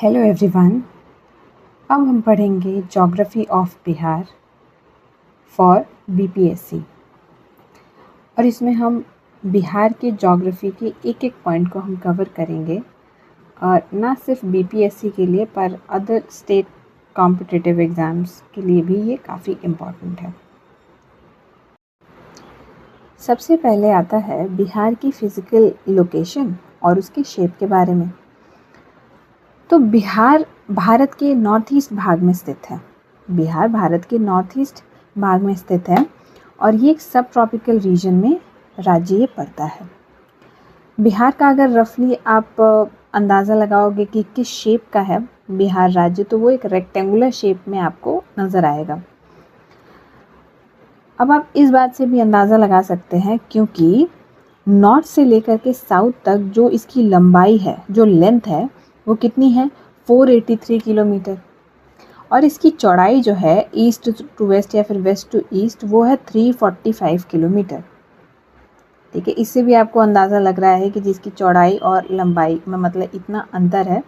Hello everyone. अब हम पढ़ेंगे geography of Bihar for BPSC और इसमें हम बिहार के ज्योग्राफी के एक एक पॉइंट को हम कवर करेंगे और ना सिर्फ बीपीएससी के लिए पर अदर स्टेट कॉम्पिटिटिव एग्ज़ाम्स के लिए भी ये काफ़ी इम्पॉर्टेंट है। सबसे पहले आता है बिहार की फ़िज़िकल लोकेशन और उसके शेप के बारे में। तो बिहार भारत के नॉर्थ ईस्ट भाग में स्थित है। बिहार भारत के नॉर्थ ईस्ट भाग में स्थित है और ये एक सब ट्रॉपिकल रीजन में राज्य ये पड़ता है। बिहार का अगर रफली आप अंदाज़ा लगाओगे कि किस शेप का है बिहार राज्य, तो वो एक रेक्टेंगुलर शेप में आपको नज़र आएगा। अब आप इस बात से भी अंदाज़ा लगा सकते हैं क्योंकि नॉर्थ से लेकर के साउथ तक जो इसकी लंबाई है, जो लेंथ है, वो कितनी है 483 किलोमीटर और इसकी चौड़ाई जो है ईस्ट टू वेस्ट या फिर वेस्ट टू ईस्ट वो है 345 किलोमीटर। ठीक है, इससे भी आपको अंदाज़ा लग रहा है कि जिसकी चौड़ाई और लंबाई में मतलब इतना अंतर है,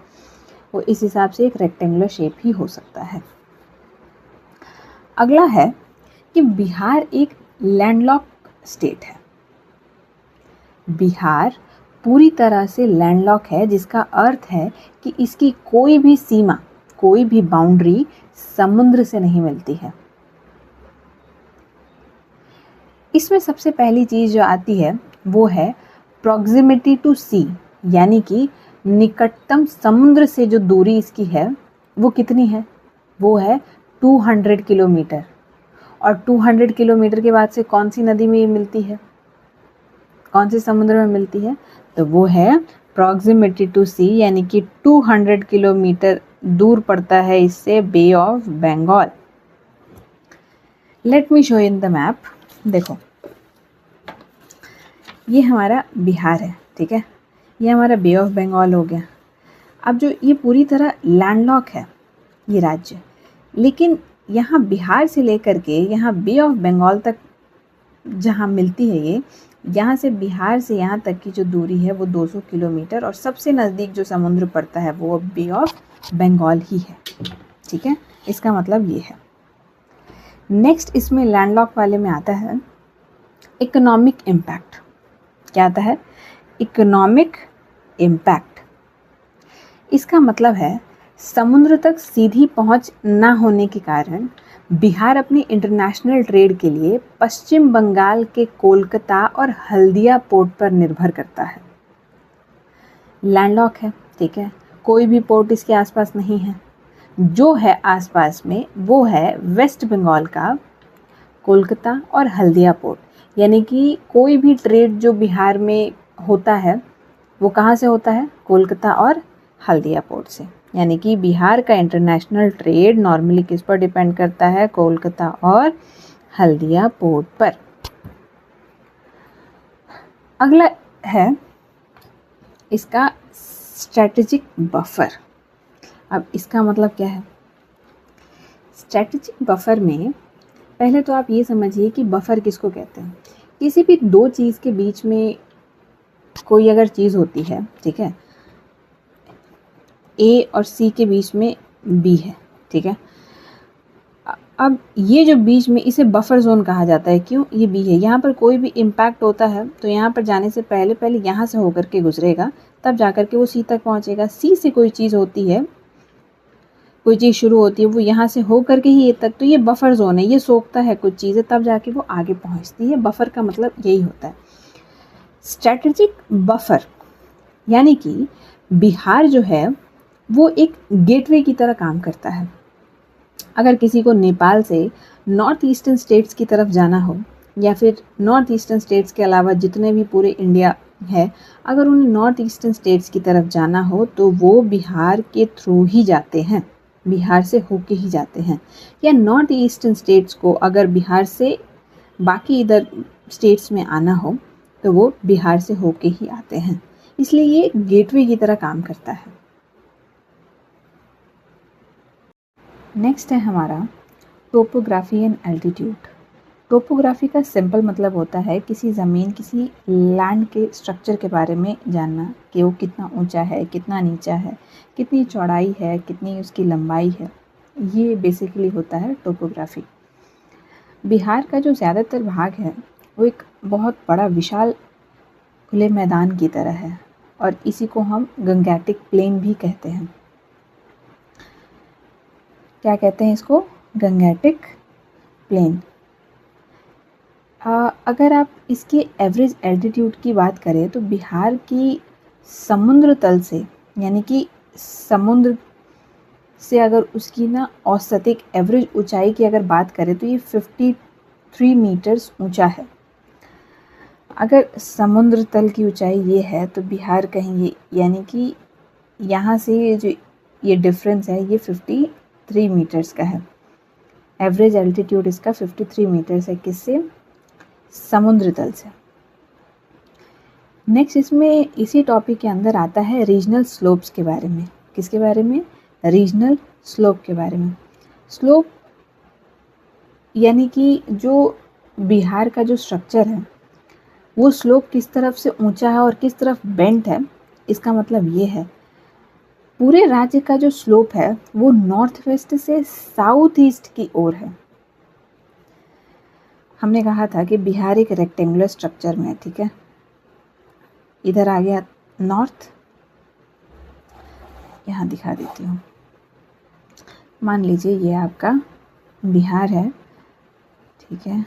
वो इस हिसाब से एक रेक्टेंगुलर शेप ही हो सकता है। अगला है कि बिहार एक लैंडलॉक स्टेट है। बिहार पूरी तरह से लैंडलॉक है, जिसका अर्थ है कि इसकी कोई भी सीमा, कोई भी बाउंड्री समुद्र से नहीं मिलती है। इसमें सबसे पहली चीज़ जो आती है वो है प्रॉक्सिमिटी टू सी, यानी कि निकटतम समुद्र से जो दूरी इसकी है वो कितनी है, वो है 200 किलोमीटर। और 200 किलोमीटर के बाद से कौन सी नदी में ये मिलती है, कौन से समुद्र में मिलती है, तो वो है प्रॉक्सिमिटी टू सी, यानी कि 200 किलोमीटर दूर पड़ता है इससे bay of Bengal. Let me show in the map. देखो, ये हमारा बिहार है, ठीक है, ये हमारा बे ऑफ बंगाल हो गया। अब जो ये पूरी तरह लैंडलॉक है ये राज्य, लेकिन यहाँ बिहार से लेकर के यहाँ बे ऑफ बंगाल तक जहाँ मिलती है ये, यहाँ से बिहार से यहाँ तक की जो दूरी है वो 200 किलोमीटर और सबसे नज़दीक जो समुद्र पड़ता है वो बे ऑफ बंगाल ही है। ठीक है, इसका मतलब ये है। नेक्स्ट इसमें लैंडलॉक वाले में आता है इकोनॉमिक इम्पैक्ट। क्या आता है? Economic impact. इसका मतलब है समुद्र तक सीधी पहुंच ना होने के कारण बिहार अपने इंटरनेशनल ट्रेड के लिए पश्चिम बंगाल के कोलकाता और हल्दिया पोर्ट पर निर्भर करता है। लैंडलॉक है, ठीक है, कोई भी पोर्ट इसके आसपास नहीं है। जो है आसपास में वो है वेस्ट बंगाल का कोलकाता और हल्दिया पोर्ट, यानी कि कोई भी ट्रेड जो बिहार में होता है वो कहाँ से होता है? कोलकाता और हल्दिया पोर्ट से। यानी कि बिहार का इंटरनेशनल ट्रेड नॉर्मली किस पर डिपेंड करता है? कोलकाता और हल्दिया पोर्ट पर। अगला है इसका स्ट्रैटेजिक बफर। अब इसका मतलब क्या है? स्ट्रैटेजिक बफर में पहले तो आप ये समझिए कि बफर किसको कहते हैं। किसी भी दो चीज़ के बीच में कोई अगर चीज़ होती है, ठीक है, ए और सी के बीच में बी है, ठीक है, अब ये जो बीच में, इसे बफर जोन कहा जाता है। क्यों? ये बी है, यहाँ पर कोई भी इम्पैक्ट होता है तो यहाँ पर जाने से पहले पहले यहाँ से होकर के गुजरेगा, तब जाकर के वो सी तक पहुँचेगा। सी से कोई चीज़ होती है, कोई चीज़ शुरू होती है, वो यहाँ से हो करके ही ये तक, तो ये बफर जोन है, ये सोखता है कुछ चीज़ें, तब जाके वो आगे पहुँचती है। बफर का मतलब यही होता है। स्ट्रैटेजिक बफर यानी कि बिहार जो है वो एक गेटवे की तरह काम करता है। अगर किसी को नेपाल से नॉर्थ ईस्टर्न स्टेट्स की तरफ जाना हो या फिर नॉर्थ ईस्टर्न स्टेट्स के अलावा जितने भी पूरे इंडिया है, अगर उन्हें नॉर्थ ईस्टर्न स्टेट्स की तरफ जाना हो तो वो बिहार के थ्रू ही जाते हैं, बिहार से होके ही जाते हैं। या नॉर्थ ईस्टर्न स्टेट्स को अगर बिहार से बाकी इधर स्टेट्स में आना हो तो वो बिहार से होके ही आते हैं, इसलिए ये गेटवे की तरह काम करता है। नेक्स्ट है हमारा टोपोग्राफी एंड एल्टीट्यूड। टोपोग्राफी का सिंपल मतलब होता है किसी ज़मीन, किसी लैंड के स्ट्रक्चर के बारे में जानना कि वो कितना ऊंचा है, कितना नीचा है, कितनी चौड़ाई है, कितनी उसकी लंबाई है। ये बेसिकली होता है टोपोग्राफी। बिहार का जो ज़्यादातर भाग है वो एक बहुत बड़ा विशाल खुले मैदान की तरह है और इसी को हम गंगैटिक प्लेन भी कहते हैं। क्या कहते हैं इसको? Gangetic plain. अगर आप इसके एवरेज एल्टीट्यूड की बात करें तो बिहार की समुद्र तल से, यानी कि समुद्र से अगर उसकी ना औसतिक एवरेज ऊंचाई की अगर बात करें तो ये 53 मीटर्स ऊंचा है। अगर समुद्र तल की ऊंचाई ये है तो बिहार कहेंगे, यानी कि यहाँ से जो ये डिफरेंस है ये 53 मीटर्स का है। एवरेज एल्टीट्यूड इसका 53 मीटर्स है। किससे? समुद्र तल से। नेक्स्ट इसमें इसी टॉपिक के अंदर आता है रीजनल स्लोप्स के बारे में। किसके बारे में? रीजनल स्लोप के बारे में। स्लोप यानी कि जो बिहार का जो स्ट्रक्चर है वो स्लोप किस तरफ से ऊंचा है और किस तरफ बेंट है, इसका मतलब ये है पूरे राज्य का जो स्लोप है वो नॉर्थ वेस्ट से साउथ ईस्ट की ओर है। हमने कहा था कि बिहार एक रेक्टेंगुलर स्ट्रक्चर में है, ठीक है। इधर आ गया नॉर्थ, यहाँ दिखा देती हूँ। मान लीजिए ये आपका बिहार है, ठीक है।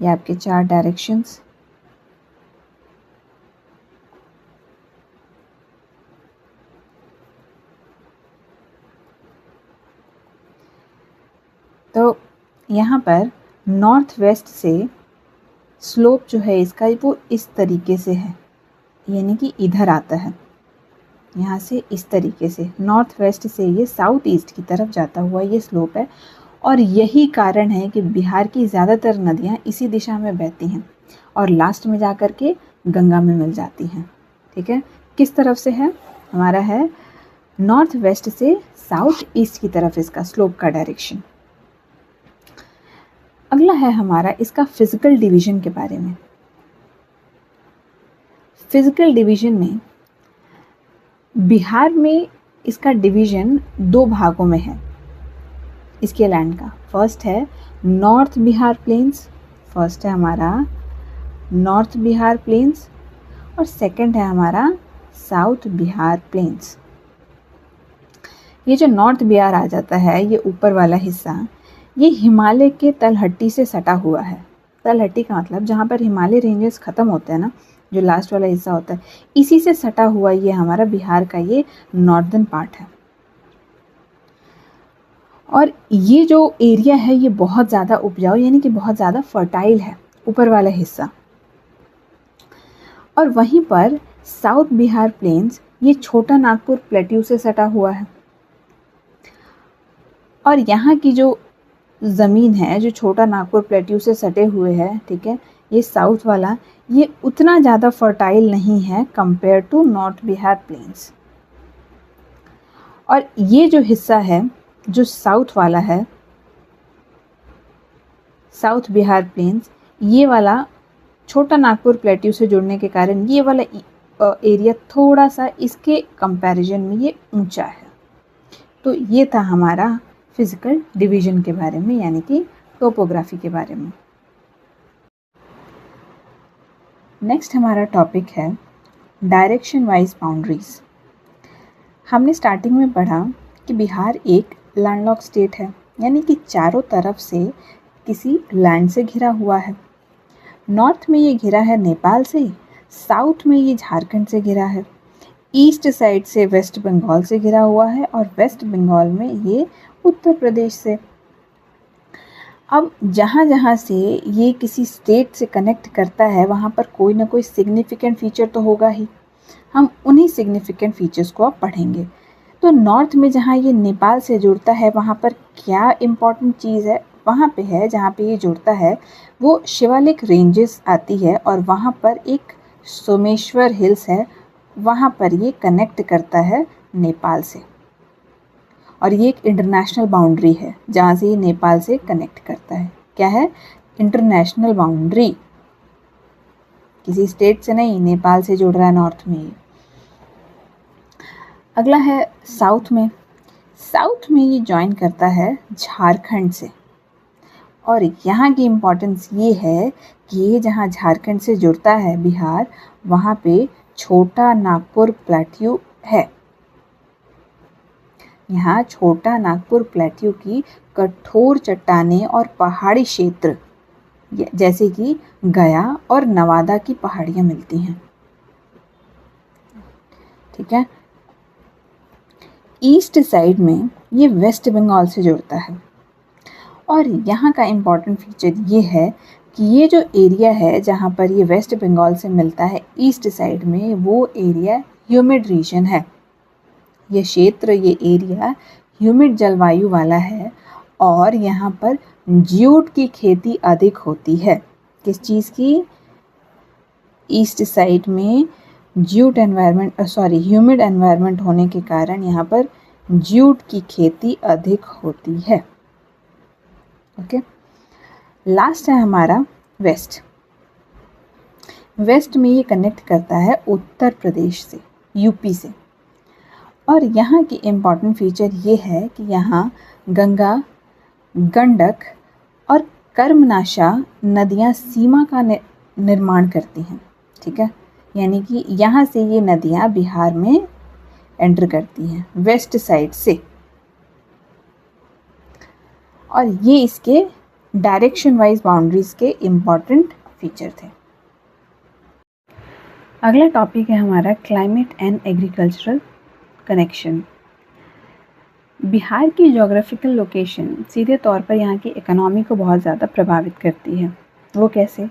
ये आपके 4 डायरेक्शंस, तो यहाँ पर नॉर्थ वेस्ट से स्लोप जो है इसका वो इस तरीके से है, यानी कि इधर आता है, यहाँ से इस तरीके से नॉर्थ वेस्ट से ये साउथ ईस्ट की तरफ जाता हुआ ये स्लोप है। और यही कारण है कि बिहार की ज़्यादातर नदियाँ इसी दिशा में बहती हैं और लास्ट में जाकर के गंगा में मिल जाती हैं, ठीक है। किस तरफ से है? हमारा है नॉर्थ वेस्ट से साउथ ईस्ट की तरफ इसका स्लोप का डायरेक्शन। अगला है हमारा इसका फिजिकल डिवीजन के बारे में। फिजिकल डिवीजन में बिहार में इसका डिवीजन 2 भागों में है इसके लैंड का। फर्स्ट है नॉर्थ बिहार प्लेन्स, फर्स्ट है हमारा नॉर्थ बिहार प्लेन्स और सेकंड है हमारा साउथ बिहार प्लेन्स। ये जो नॉर्थ बिहार आ जाता है, ये ऊपर वाला हिस्सा, ये हिमालय के तलहटी से सटा हुआ है। तलहटी का मतलब जहाँ पर हिमालय रेंजेस ख़त्म होते हैं ना, जो लास्ट वाला हिस्सा होता है, इसी से सटा हुआ ये हमारा बिहार का ये नॉर्दर्न पार्ट है। और ये जो एरिया है ये बहुत ज़्यादा उपजाऊ, यानी कि बहुत ज़्यादा फर्टाइल है, ऊपर वाला हिस्सा। और वहीं पर साउथ बिहार प्लेन्स ये छोटा नागपुर प्लेट्यू से सटा हुआ है। और यहाँ की जो ज़मीन है जो छोटा नागपुर प्लेट्यू से सटे हुए है, ठीक है, ये साउथ वाला, ये उतना ज़्यादा फर्टाइल नहीं है compare to north Bihar plains. और ये जो हिस्सा है जो साउथ वाला है, साउथ बिहार प्लेन्स, ये वाला छोटा नागपुर प्लेट्यू से जुड़ने के कारण ये वाला एरिया थोड़ा सा इसके कंपैरिजन में ये ऊंचा है। तो ये था हमारा फिजिकल डिवीजन के बारे में, यानी कि टोपोग्राफी के बारे में। नेक्स्ट हमारा टॉपिक है डायरेक्शन वाइज बाउंड्रीज। हमने स्टार्टिंग में पढ़ा कि बिहार एक लैंडलॉक स्टेट है, यानी कि चारों तरफ से किसी लैंड से घिरा हुआ है। नॉर्थ में ये घिरा है नेपाल से, साउथ में ये झारखंड से घिरा है, ईस्ट साइड से वेस्ट बंगाल से घिरा हुआ है और वेस्ट बंगाल में ये उत्तर प्रदेश से। अब जहाँ जहाँ से ये किसी स्टेट से कनेक्ट करता है वहाँ पर कोई ना कोई सिग्निफिकेंट फीचर तो होगा ही। हम उन्हीं सिग्निफिकेंट फीचर्स को अब पढ़ेंगे। तो नॉर्थ में जहाँ ये नेपाल से जुड़ता है वहाँ पर क्या इम्पॉर्टेंट चीज़ है? वहाँ पे है जहाँ पे ये जुड़ता है वो शिवालिक रेंजेस आती है और वहाँ पर एक सोमेश्वर हिल्स है, वहाँ पर ये कनेक्ट करता है नेपाल से। और ये एक इंटरनेशनल बाउंड्री है जहाँ से ये नेपाल से कनेक्ट करता है। क्या है? इंटरनेशनल बाउंड्री, किसी स्टेट से नहीं, नेपाल से जुड़ रहा है नॉर्थ में ये। अगला है साउथ में। साउथ में ये ज्वाइन करता है झारखंड से, और यहाँ की इम्पोर्टेंस ये है कि ये जहाँ झारखंड से जुड़ता है बिहार, वहाँ पे छोटा नागपुर प्लेट्यू है। यहाँ छोटा नागपुर प्लेट्यू की कठोर चट्टानें और पहाड़ी क्षेत्र जैसे कि गया और नवादा की पहाड़ियाँ मिलती हैं। ठीक है। ईस्ट साइड में ये वेस्ट बंगाल से जुड़ता है, और यहाँ का इम्पॉर्टेंट फीचर ये है कि ये जो एरिया है जहाँ पर ये वेस्ट बंगाल से मिलता है ईस्ट साइड में, वो एरिया ह्यूमिड रीजन है। ये क्षेत्र, ये एरिया ह्यूमिड जलवायु वाला है, और यहाँ पर ज्यूट की खेती अधिक होती है। किस चीज़ की? ईस्ट साइड में ज्यूट ह्यूमिड एनवायरनमेंट होने के कारण यहाँ पर ज्यूट की खेती अधिक होती है। ओके। लास्ट है हमारा वेस्ट। वेस्ट में ये कनेक्ट करता है उत्तर प्रदेश से, यूपी से, और यहाँ की इम्पॉर्टेंट फीचर ये है कि यहाँ गंगा, गंडक और कर्मनाशा नदियाँ सीमा का निर्माण करती हैं। ठीक है, यानी कि यहाँ से ये नदियाँ बिहार में एंटर करती हैं वेस्ट साइड से, और ये इसके डायरेक्शन वाइज बाउंड्रीज के इम्पॉर्टेंट फीचर थे। अगला टॉपिक है हमारा climate and agricultural connection. Bihar की ज्योग्राफिकल लोकेशन सीधे तौर पर यहाँ की इकोनॉमी को बहुत ज़्यादा प्रभावित करती है। वो कैसे?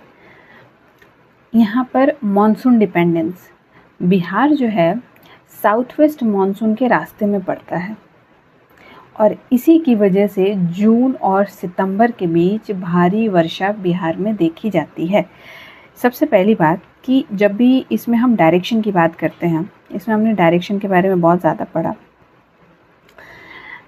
यहाँ पर मॉनसून डिपेंडेंस, बिहार जो है साउथ वेस्ट मॉनसून के रास्ते में पड़ता है, और इसी की वजह से जून और सितंबर के बीच भारी वर्षा बिहार में देखी जाती है। सबसे पहली बात कि जब भी इसमें हम डायरेक्शन की बात करते हैं, इसमें हमने डायरेक्शन के बारे में बहुत ज़्यादा पढ़ा।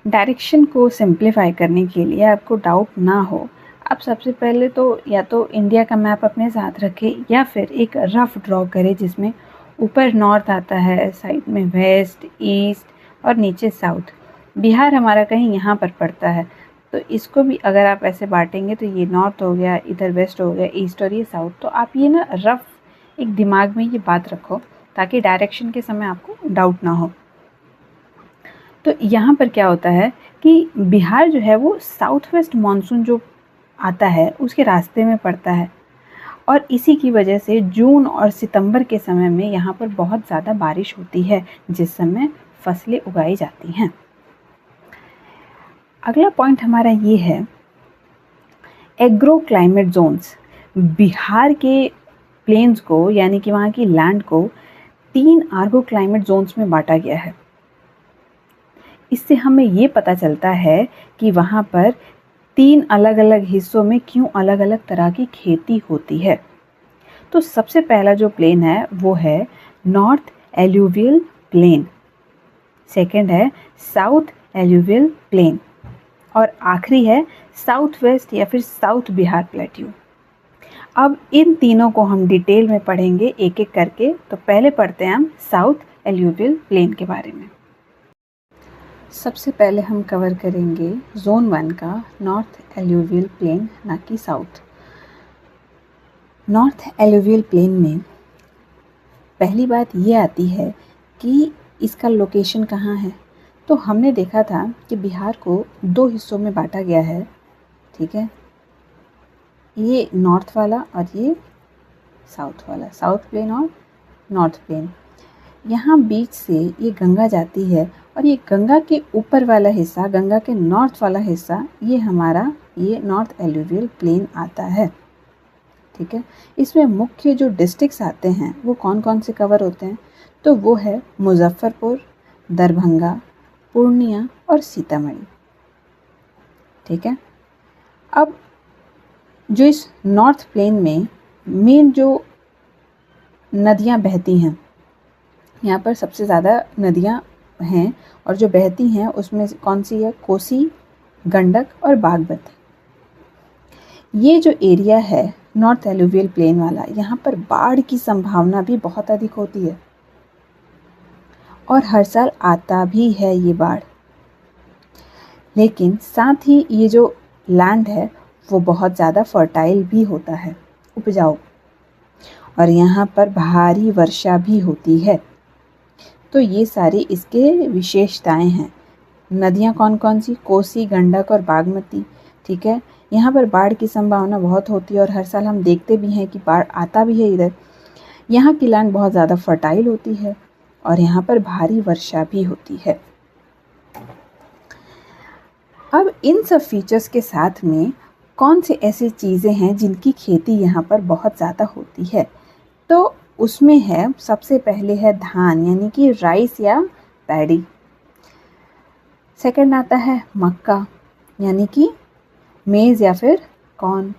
डायरेक्शन को सिंप्लीफाई करने के लिए आपको डाउट ना हो, आप सबसे पहले तो या तो इंडिया का मैप अपने साथ रखें या फिर एक रफ ड्रॉ करें जिसमें ऊपर नॉर्थ आता है, साइड में वेस्ट, ईस्ट और नीचे साउथ। बिहार हमारा कहीं यहाँ पर पड़ता है, तो इसको भी अगर आप ऐसे बांटेंगे तो ये नॉर्थ हो गया, इधर वेस्ट हो गया, ईस्ट और ये साउथ। तो आप ये ना रफ एक दिमाग में ये बात रखो ताकि डायरेक्शन के समय आपको डाउट ना हो। तो यहाँ पर क्या होता है कि बिहार जो है वो साउथ वेस्ट मानसून जो आता है उसके रास्ते में पड़ता है, और इसी की वजह से जून और सितंबर के समय में यहाँ पर बहुत ज़्यादा बारिश होती है, जिस समय फसलें उगाई जाती हैं। अगला पॉइंट हमारा ये है एग्रो क्लाइमेट जोन्स। बिहार के प्लेन्स को यानी कि वहाँ की लैंड को 3 आर्गो क्लाइमेट जोन्स में बांटा गया है। इससे हमें ये पता चलता है कि वहाँ पर 3 अलग अलग हिस्सों में क्यों अलग अलग तरह की खेती होती है। तो सबसे पहला जो प्लेन है वो है नॉर्थ एल्यूवियल प्लेन, सेकंड है साउथ एल्यूवियल प्लेन, और आखिरी है साउथ वेस्ट या फिर साउथ बिहार प्लेट्यू। अब इन तीनों को हम डिटेल में पढ़ेंगे एक एक करके। तो पहले पढ़ते हैं हम साउथ एल्यूवियल प्लेन के बारे में। सबसे पहले हम कवर करेंगे जोन 1 का नॉर्थ एल्यूवियल प्लेन, ना कि साउथ। नॉर्थ एल्यूवियल प्लेन में पहली बात ये आती है कि इसका लोकेशन कहाँ है। तो हमने देखा था कि बिहार को 2 हिस्सों में बांटा गया है, ठीक है, ये नॉर्थ वाला और ये साउथ वाला, साउथ प्लेन और नॉर्थ प्लेन। यहाँ बीच से ये गंगा जाती है, और ये गंगा के ऊपर वाला हिस्सा, गंगा के नॉर्थ वाला हिस्सा, ये हमारा ये नॉर्थ एल्यूवियल प्लेन आता है। ठीक है, इसमें मुख्य जो डिस्ट्रिक्ट्स आते हैं वो कौन कौन से कवर होते हैं? तो वो है मुजफ्फरपुर, दरभंगा, पूर्णिया और सीतामढ़ी। ठीक है, अब जो इस नॉर्थ प्लेन में मेन जो नदियाँ बहती हैं, यहाँ पर सबसे ज़्यादा नदियाँ हैं, और जो बहती हैं उसमें कौन सी है? कोसी, गंडक और बागमती। ये जो एरिया है नॉर्थ एलुवियल प्लेन वाला, यहाँ पर बाढ़ की संभावना भी बहुत अधिक होती है और हर साल आता भी है ये बाढ़। लेकिन साथ ही ये जो लैंड है वो बहुत ज़्यादा फर्टाइल भी होता है, उपजाऊ, और यहाँ पर भारी वर्षा भी होती है। तो ये सारी इसके विशेषताएं हैं। नदियाँ कौन कौन सी? कोसी, गंडक और बागमती। ठीक है, यहाँ पर बाढ़ की संभावना बहुत होती है और हर साल हम देखते भी हैं कि बाढ़ आता भी है इधर। यहाँ की लैंड बहुत ज़्यादा फर्टाइल होती है और यहाँ पर भारी वर्षा भी होती है। अब इन सब फीचर्स के साथ में कौन सी ऐसी चीज़ें हैं जिनकी खेती यहाँ पर बहुत ज़्यादा होती है? तो उसमें है, सबसे पहले है धान यानी कि राइस या पैडी। सेकंड आता है मक्का यानी कि मेज़ या फिर कॉर्न।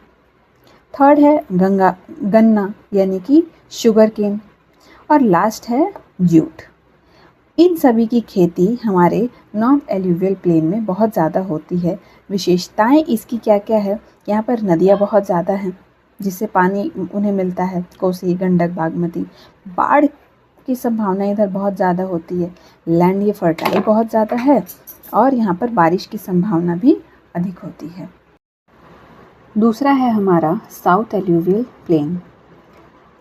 थर्ड है गन्ना यानी कि शुगर केन। और लास्ट है जूट। इन सभी की खेती हमारे नॉर्थ एलुवियल प्लेन में बहुत ज़्यादा होती है। विशेषताएं इसकी क्या क्या है? यहाँ पर नदियाँ बहुत ज़्यादा हैं जिससे पानी उन्हें मिलता है, कोसी, गंडक, बागमती। बाढ़ की संभावना इधर बहुत ज़्यादा होती है। लैंड ये फर्टाइल बहुत ज़्यादा है और यहाँ पर बारिश की संभावना भी अधिक होती है। दूसरा है हमारा साउथ एलुवियल प्लेन।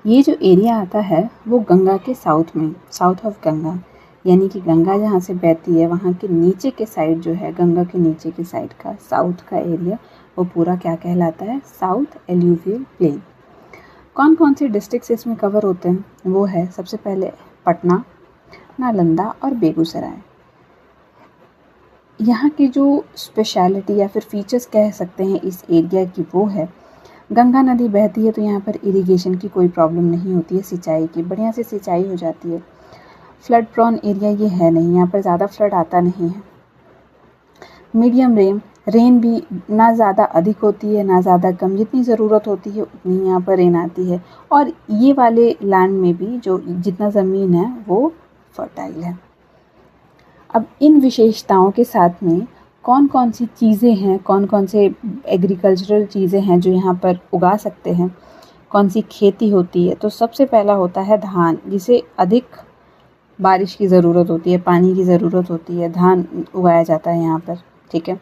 ये जो एरिया आता है वो गंगा के साउथ में, साउथ ऑफ गंगा, यानी कि गंगा जहाँ से बहती है वहाँ के नीचे के साइड जो है, गंगा के नीचे के साइड का साउथ का एरिया, वो पूरा क्या कहलाता है? South alluvial plain. कौन कौन से डिस्ट्रिक्ट्स इसमें कवर होते हैं? वो है सबसे पहले पटना, नालंदा और बेगूसराय। यहाँ की जो स्पेशलिटी या फिर फीचर्स कह सकते हैं इस एरिया की, वो है गंगा नदी बहती है तो यहाँ पर इरिगेशन की कोई प्रॉब्लम नहीं होती है, सिंचाई की बढ़िया से सिंचाई हो जाती है। फ्लड प्रॉन एरिया ये है नहीं, यहाँ पर ज़्यादा फ्लड आता नहीं है। मीडियम रेन भी ना ज़्यादा अधिक होती है ना ज़्यादा कम, जितनी ज़रूरत होती है उतनी यहाँ पर रेन आती है। और ये वाले लैंड में भी जो जितना ज़मीन है वो फर्टाइल है। अब इन विशेषताओं के साथ में कौन कौन सी चीज़ें हैं, कौन कौन से एग्रीकल्चरल चीज़ें हैं जो यहाँ पर उगा सकते हैं, कौन सी खेती होती है? तो सबसे पहला होता है धान, जिसे अधिक बारिश की ज़रूरत होती है, पानी की ज़रूरत होती है, धान उगाया जाता है यहाँ पर। ठीक है।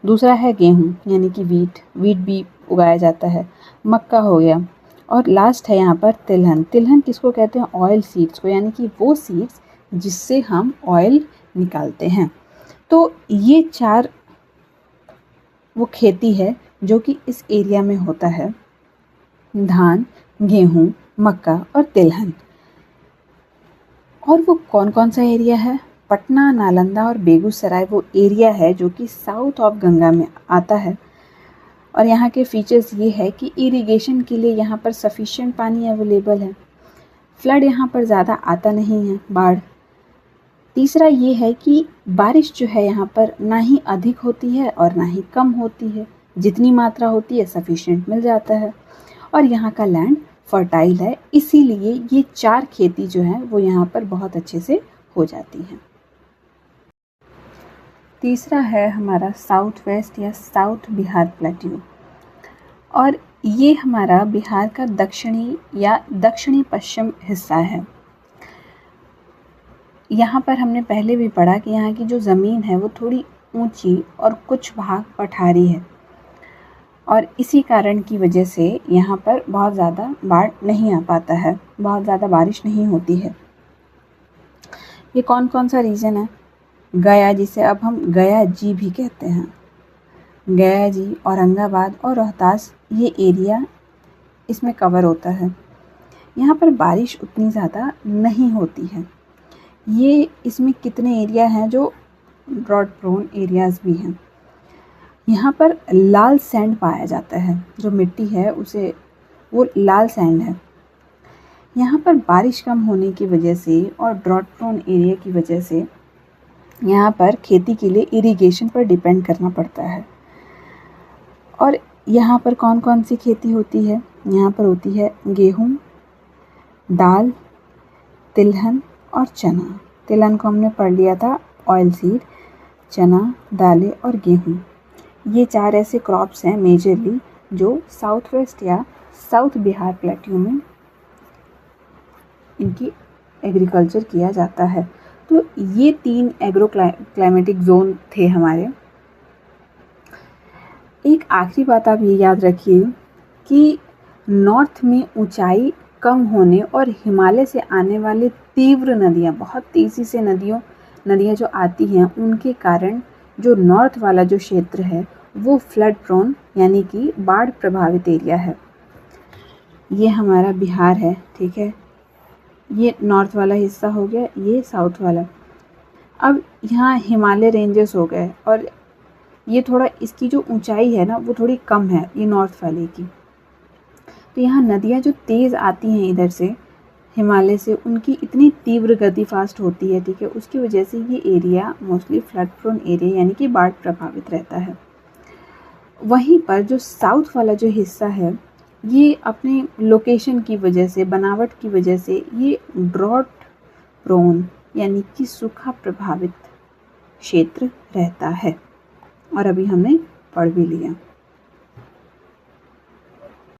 दूसरा है गेहूँ यानी कि वीट भी उगाया जाता है। मक्का हो गया। और लास्ट है यहाँ पर तिलहन। तिलहन किसको कहते हैं? ऑयल सीड्स को, यानी कि वो सीड्स जिससे हम ऑयल निकालते हैं। तो ये 4 वो खेती है जो कि इस एरिया में होता है, धान, गेहूँ, मक्का और तिलहन। और वो कौन कौन सा एरिया है? पटना, नालंदा और बेगूसराय वो एरिया है जो कि साउथ ऑफ गंगा में आता है। और यहाँ के फीचर्स ये है कि इरिगेशन के लिए यहाँ पर सफिशिएंट पानी अवेलेबल है। फ्लड यहाँ पर ज़्यादा आता नहीं है, बाढ़। तीसरा ये है कि बारिश जो है यहाँ पर ना ही अधिक होती है और ना ही कम होती है, जितनी मात्रा होती है सफिशिएंट मिल जाता है। और यहाँ का लैंड फर्टाइल है, इसीलिए ये 4 खेती जो है वो यहाँ पर बहुत अच्छे से हो जाती हैं। तीसरा है हमारा साउथ वेस्ट या साउथ बिहार प्लेट्यू। और ये हमारा बिहार का दक्षिणी या दक्षिणी पश्चिम हिस्सा है। यहाँ पर हमने पहले भी पढ़ा कि यहाँ की जो ज़मीन है वो थोड़ी ऊंची और कुछ भाग पठारी है, और इसी कारण की वजह से यहाँ पर बहुत ज़्यादा बाढ़ नहीं आ पाता है, बहुत ज़्यादा बारिश नहीं होती है। ये कौन कौन सा रीजन है? गया, जिसे अब हम गया जी भी कहते हैं, गया जी, औरंगाबाद और रोहतास, ये एरिया इसमें कवर होता है। यहाँ पर बारिश उतनी ज़्यादा नहीं होती है। ये इसमें कितने एरिया हैं जो ड्रॉट प्रोन एरियाज़ भी हैं। यहाँ पर लाल सैंड पाया जाता है, जो मिट्टी है उसे वो लाल सैंड है। यहाँ पर बारिश कम होने की वजह से और ड्रॉट प्रोन एरिया की वजह से यहाँ पर खेती के लिए इरिगेशन पर डिपेंड करना पड़ता है। और यहाँ पर कौन कौन सी खेती होती है? यहाँ पर होती है गेहूँ, दाल, तिलहन और चना। तिलहन को हमने पढ़ लिया था, ऑयल सीड, चना, दालें और गेहूँ, ये 4 ऐसे क्रॉप्स हैं मेजरली जो साउथ वेस्ट या साउथ बिहार प्लेट्यू में इनकी एग्रीकल्चर किया जाता है। तो ये 3 एग्रो क्लाइमेटिक जोन थे हमारे। एक आखिरी बात आप ये याद रखिए कि नॉर्थ में ऊंचाई कम होने और हिमालय से आने वाले तीव्र नदियाँ, बहुत तेज़ी से नदियाँ जो आती हैं, उनके कारण जो नॉर्थ वाला जो क्षेत्र है वो फ्लड प्रोन यानी कि बाढ़ प्रभावित एरिया है। ये हमारा बिहार है, ठीक है, ये नॉर्थ वाला हिस्सा हो गया, ये साउथ वाला। अब यहाँ हिमालय रेंजेस हो गए और ये थोड़ा इसकी जो ऊंचाई है ना वो थोड़ी कम है ये नॉर्थ वाले की। तो यहाँ नदियाँ जो तेज़ आती हैं इधर से हिमालय से, उनकी इतनी तीव्र गति फास्ट होती है, ठीक है, उसकी वजह से ये area mostly flood prone area यानी कि बाढ़ प्रभावित रहता है। वहीं पर जो साउथ वाला जो हिस्सा है ये अपने लोकेशन की वजह से, बनावट की वजह से ये ड्रॉट प्रोन यानी कि सूखा प्रभावित क्षेत्र रहता है। और अभी हमने पढ़ भी लिया।